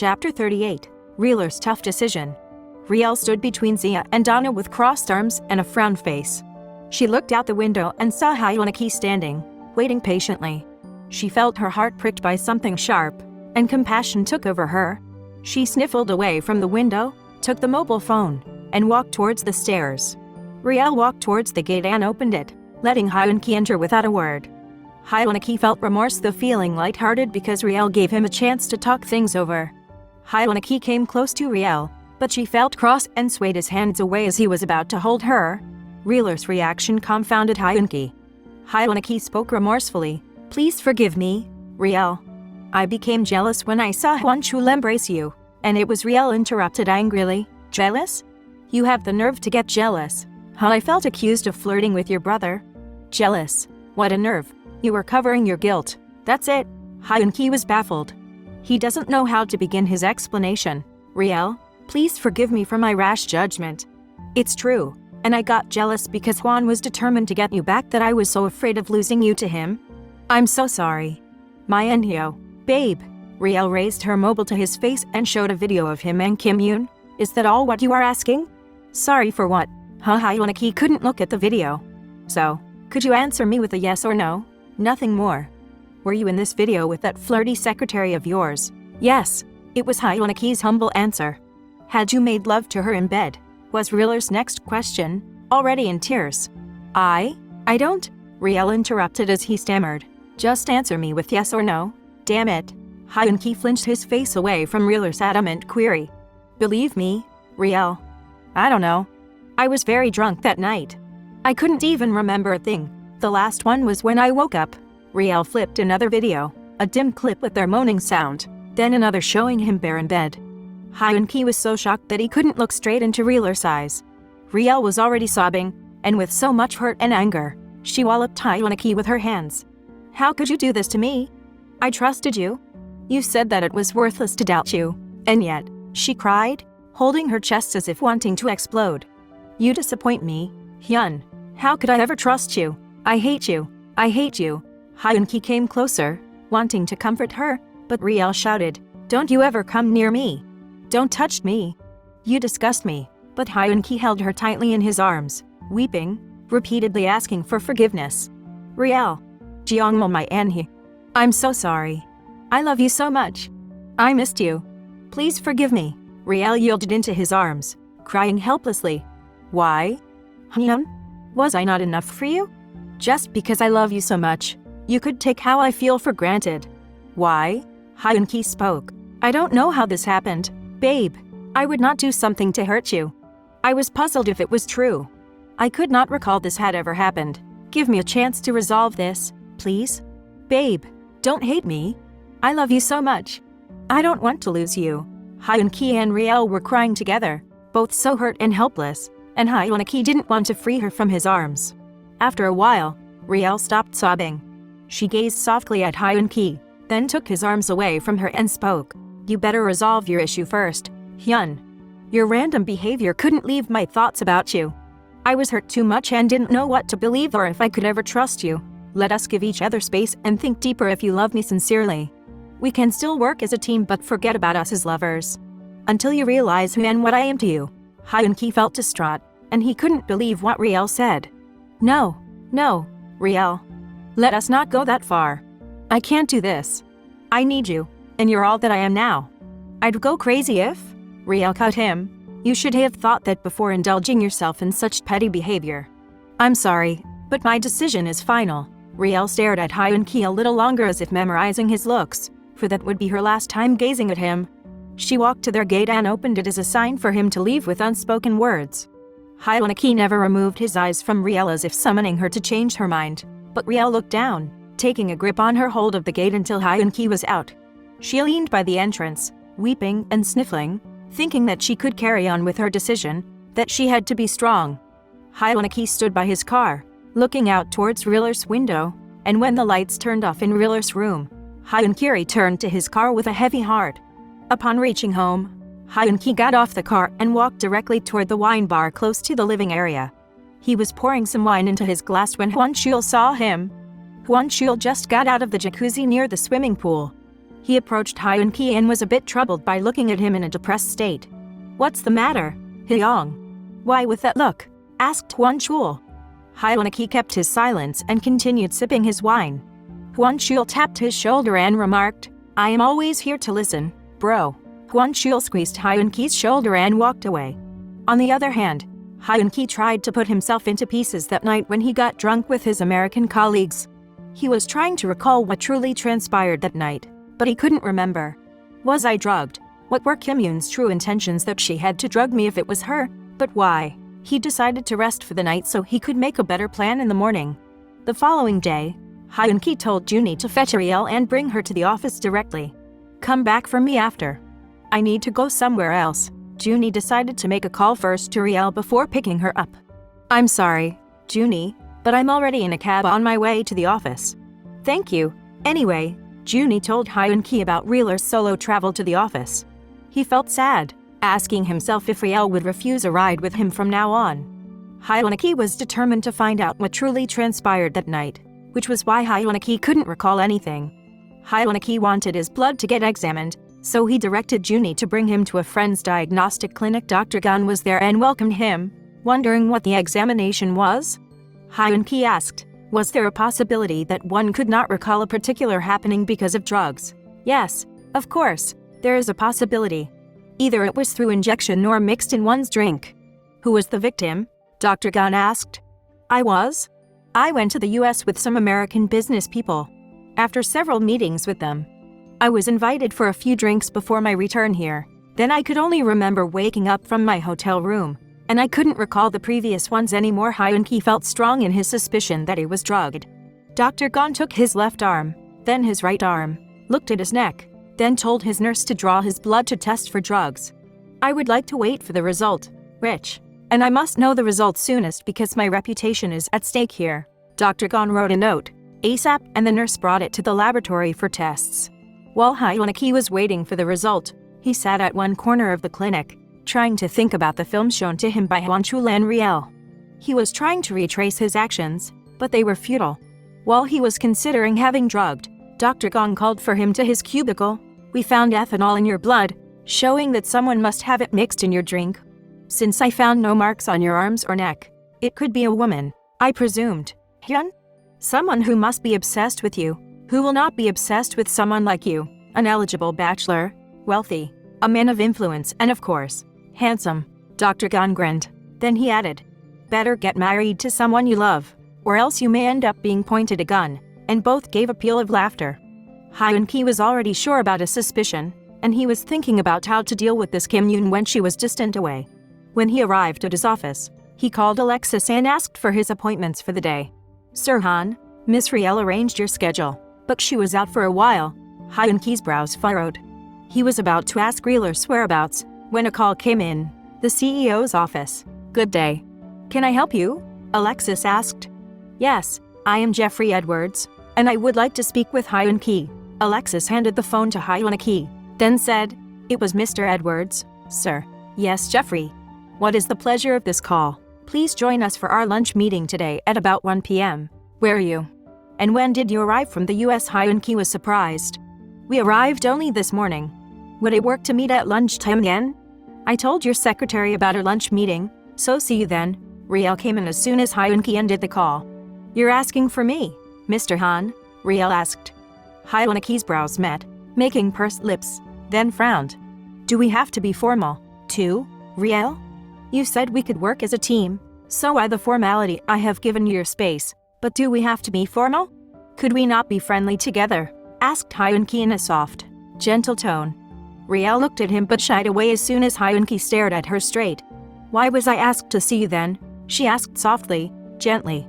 Chapter 38. Rielle's tough decision. Rielle stood between Zia and Donna with crossed arms and a frown face. She looked out the window and saw Hyuniki standing, waiting patiently. She felt her heart pricked by something sharp, and compassion took over her. She sniffled away from the window, took the mobile phone, and walked towards the stairs. Rielle walked towards the gate and opened it, letting Hyuniki enter without a word. Hyuniki felt remorse, though feeling lighthearted because Rielle gave him a chance to talk things over. Hyuniki came close to Rielle, but she felt cross and swayed his hands away as he was about to hold her. Rielle's reaction confounded Hyuniki. Hyuniki spoke remorsefully. "Please forgive me, Rielle. I became jealous when I saw Hwanchul embrace you." And it was Rielle interrupted angrily. "Jealous? You have the nerve to get jealous. Huh? I felt accused of flirting with your brother. Jealous? What a nerve. You were covering your guilt. That's it." Hyuniki was baffled. He doesn't know how to begin his explanation. "Rielle, please forgive me for my rash judgment. It's true, and I got jealous because Hwan was determined to get you back that I was so afraid of losing you to him. I'm so sorry. My Enhyo, babe." Rielle raised her mobile to his face and showed a video of him and Kim Yoon. "Is that all what you are asking?" "Sorry for what?" Hyuniki couldn't look at the video. "So, could you answer me with a yes or no? Nothing more. Were you in this video with that flirty secretary of yours?" "Yes," it was Hyuniki's humble answer. "Had you made love to her in bed?" was Rielle's next question, already in tears. I don't," Rielle interrupted as he stammered. "Just answer me with yes or no." "Damn it." Hyuniki flinched his face away from Rielle's adamant query. "Believe me, Rielle. I don't know. I was very drunk that night. I couldn't even remember a thing. The last one was when I woke up." Rielle flipped another video, a dim clip with their moaning sound, then another showing him bare in bed. Hyuniki was so shocked that he couldn't look straight into Rielle's eyes. Rielle was already sobbing, and with so much hurt and anger, she walloped Hyuniki with her hands. "How could you do this to me? I trusted you. You said that it was worthless to doubt you, and yet," she cried, holding her chest as if wanting to explode. "You disappoint me, Hyun. How could I ever trust you? I hate you. I hate you." Hyuniki came closer, wanting to comfort her, but Rielle shouted, "Don't you ever come near me. Don't touch me. You disgust me." But Hyuniki held her tightly in his arms, weeping, repeatedly asking for forgiveness. "Rielle. Jeongmo my Anhee. I'm so sorry. I love you so much. I missed you. Please forgive me." Rielle yielded into his arms, crying helplessly. "Why? Hyun? Was I not enough for you? Just because I love you so much, you could take how I feel for granted. Why?" Hyuniki spoke. "I don't know how this happened, babe. I would not do something to hurt you. I was puzzled if it was true. I could not recall this had ever happened. Give me a chance to resolve this, please. Babe, don't hate me. I love you so much. I don't want to lose you." Hyuniki and Rielle were crying together, both so hurt and helpless, and Hyuniki didn't want to free her from his arms. After a while, Rielle stopped sobbing. She gazed softly at Hyuniki, then took his arms away from her and spoke. "You better resolve your issue first, Hyun. Your random behavior couldn't leave my thoughts about you. I was hurt too much and didn't know what to believe or if I could ever trust you. Let us give each other space and think deeper if you love me sincerely. We can still work as a team but forget about us as lovers. Until you realize who and what I am to you." Hyuniki felt distraught, and he couldn't believe what Rielle said. No, Rielle. Let us not go that far. I can't do this. I need you, and you're all that I am now. I'd go crazy if..." Rielle cut him. "You should have thought that before indulging yourself in such petty behavior. I'm sorry, but my decision is final." Rielle stared at Hyuniki a little longer as if memorizing his looks, for that would be her last time gazing at him. She walked to their gate and opened it as a sign for him to leave with unspoken words. Hyuniki never removed his eyes from Rielle as if summoning her to change her mind, but Rielle looked down, taking a grip on her hold of the gate until Hyuniki was out. She leaned by the entrance, weeping and sniffling, thinking that she could carry on with her decision, that she had to be strong. Hyuniki stood by his car, looking out towards Rielle's window, and when the lights turned off in Rielle's room, Hyuniki returned to his car with a heavy heart. Upon reaching home, Hyuniki got off the car and walked directly toward the wine bar close to the living area. He was pouring some wine into his glass when Hwanchul saw him. Hwanchul just got out of the jacuzzi near the swimming pool. He approached Hyun-ki and was a bit troubled by looking at him in a depressed state. "What's the matter, Hyung? Why with that look?" asked Hwan-chul. Hyun-ki kept his silence and continued sipping his wine. Hwan-chul tapped his shoulder and remarked, "I am always here to listen, bro." Hwan-chul squeezed Hyun-ki's shoulder and walked away. On the other hand, Hyun-ki tried to put himself into pieces that night when he got drunk with his American colleagues. He was trying to recall what truly transpired that night, but he couldn't remember. Was I drugged? What were Kim Yoon's true intentions that she had to drug me if it was her? But why? He decided to rest for the night so he could make a better plan in the morning. The following day, Hyun-ki told Juni to fetch Rielle and bring her to the office directly. "Come back for me after. I need to go somewhere else." Juni decided to make a call first to Rielle before picking her up. "I'm sorry, Juni, but I'm already in a cab on my way to the office." "Thank you." Anyway, Juni told Hyun-ki about Rielle's solo travel to the office. He felt sad, asking himself if Rielle would refuse a ride with him from now on. Hyun-ki was determined to find out what truly transpired that night, which was why Hyun-ki couldn't recall anything. Hyun-ki wanted his blood to get examined, so he directed Juni to bring him to a friend's diagnostic clinic. Dr. Gun was there and welcomed him, wondering what the examination was. Hyun-ki asked, "Was there a possibility that one could not recall a particular happening because of drugs?" "Yes, of course, there is a possibility. Either it was through injection or mixed in one's drink." "Who was the victim?" Dr. Gun asked. "I was. I went to the US with some American business people. After several meetings with them, I was invited for a few drinks before my return here. Then I could only remember waking up from my hotel room, and I couldn't recall the previous ones anymore." Hyun-ki felt strong in his suspicion that he was drugged. Dr. Gon took his left arm, then his right arm, looked at his neck, then told his nurse to draw his blood to test for drugs. "I would like to wait for the result, Rich, and I must know the result soonest because my reputation is at stake here." Dr. Gon wrote a note, ASAP, and the nurse brought it to the laboratory for tests. While Hyun-ki was waiting for the result, he sat at one corner of the clinic, trying to think about the film shown to him by Hwan-chul and Rielle. He was trying to retrace his actions, but they were futile. While he was considering having drugged, Dr. Gong called for him to his cubicle. "We found ethanol in your blood, showing that someone must have it mixed in your drink. Since I found no marks on your arms or neck, it could be a woman, I presumed. Hyun? Someone who must be obsessed with you. Who will not be obsessed with someone like you? An eligible bachelor, wealthy, a man of influence, and of course, handsome." Dr. Gon grinned. Then he added, "Better get married to someone you love, or else you may end up being pointed a gun," and both gave a peal of laughter. Hyun-ki was already sure about his suspicion, and he was thinking about how to deal with this Kim Yoon when she was distant away. When he arrived at his office, he called Alexis and asked for his appointments for the day. "Sir Han, Miss Rielle arranged your schedule, but she was out for a while." Hyun-ki's brows furrowed. He was about to ask Rielle's whereabouts when a call came in. The CEO's office. "Good day. Can I help you?" Alexis asked. "Yes, I am Jeffrey Edwards, and I would like to speak with Hyun-ki." Alexis handed the phone to Hyun-ki, then said, "It was Mr. Edwards, sir." "Yes, Jeffrey. What is the pleasure of this call? Please join us for our lunch meeting today at about 1 p.m. Where are you? And when did you arrive from the US?" Hyun-ki was surprised. "We arrived only this morning. Would it work to meet at lunchtime again?" "I told your secretary about our lunch meeting, so see you then." Rielle came in as soon as Hyun-ki ended the call. "You're asking for me, Mr. Han?" Rielle asked. Hyun-ki's brows met, making pursed lips, then frowned. "Do we have to be formal, too, Rielle? You said we could work as a team, so why the formality? I have given you your space, but do we have to be formal? Could we not be friendly together?" asked Hyun-ki in a soft, gentle tone. Rielle looked at him but shied away as soon as Hyun-ki stared at her straight. "Why was I asked to see you then?" she asked softly, gently.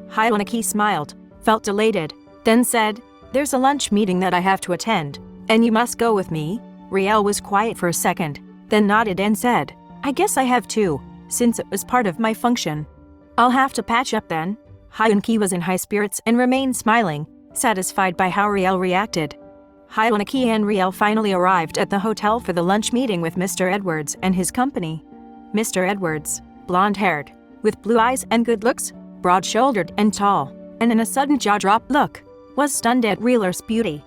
Hyun-ki smiled, felt elated, then said, "There's a lunch meeting that I have to attend, and you must go with me." Rielle was quiet for a second, then nodded and said, "I guess I have too, since it was part of my function. I'll have to patch up then." Hyun-ki was in high spirits and remained smiling, satisfied by how Rielle reacted. Hyun-ki and Rielle finally arrived at the hotel for the lunch meeting with Mr. Edwards and his company. Mr. Edwards, blonde-haired, with blue eyes and good looks, broad-shouldered and tall, and in a sudden jaw-drop look, was stunned at Rielle's beauty.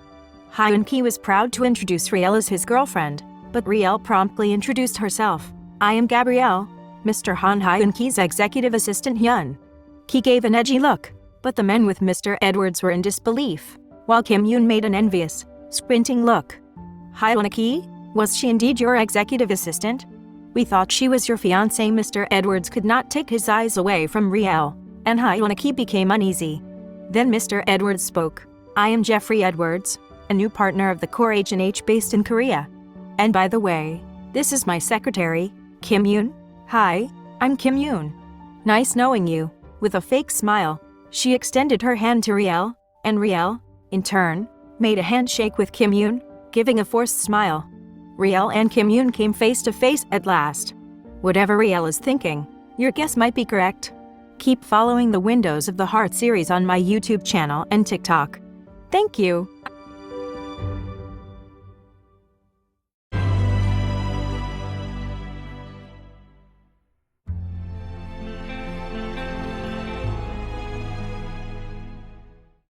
Hyun-ki was proud to introduce Rielle as his girlfriend, but Rielle promptly introduced herself. I am Gabrielle, Mr. Han Hyun-ki's executive assistant Hyun. Ki gave an edgy look, but the men with Mr. Edwards were in disbelief, while Kim Yoon made an envious, squinting look. Hyun-ki, was she indeed your executive assistant? We thought she was your fiancé. Mr. Edwards could not take his eyes away from Rielle, and Hyun-ki became uneasy. Then Mr. Edwards spoke. I am Jeffrey Edwards, a new partner of the core Agent H based in Korea. And by the way, this is my secretary, Kim Yoon. Hi, I'm Kim Yoon. Nice knowing you. With a fake smile, she extended her hand to Rielle, and Rielle, in turn, made a handshake with Kim Yoon, giving a forced smile. Rielle and Kim Yoon came face to face at last. Whatever Rielle is thinking, your guess might be correct. Keep following the Windows of the Heart series on my YouTube channel and TikTok. Thank you.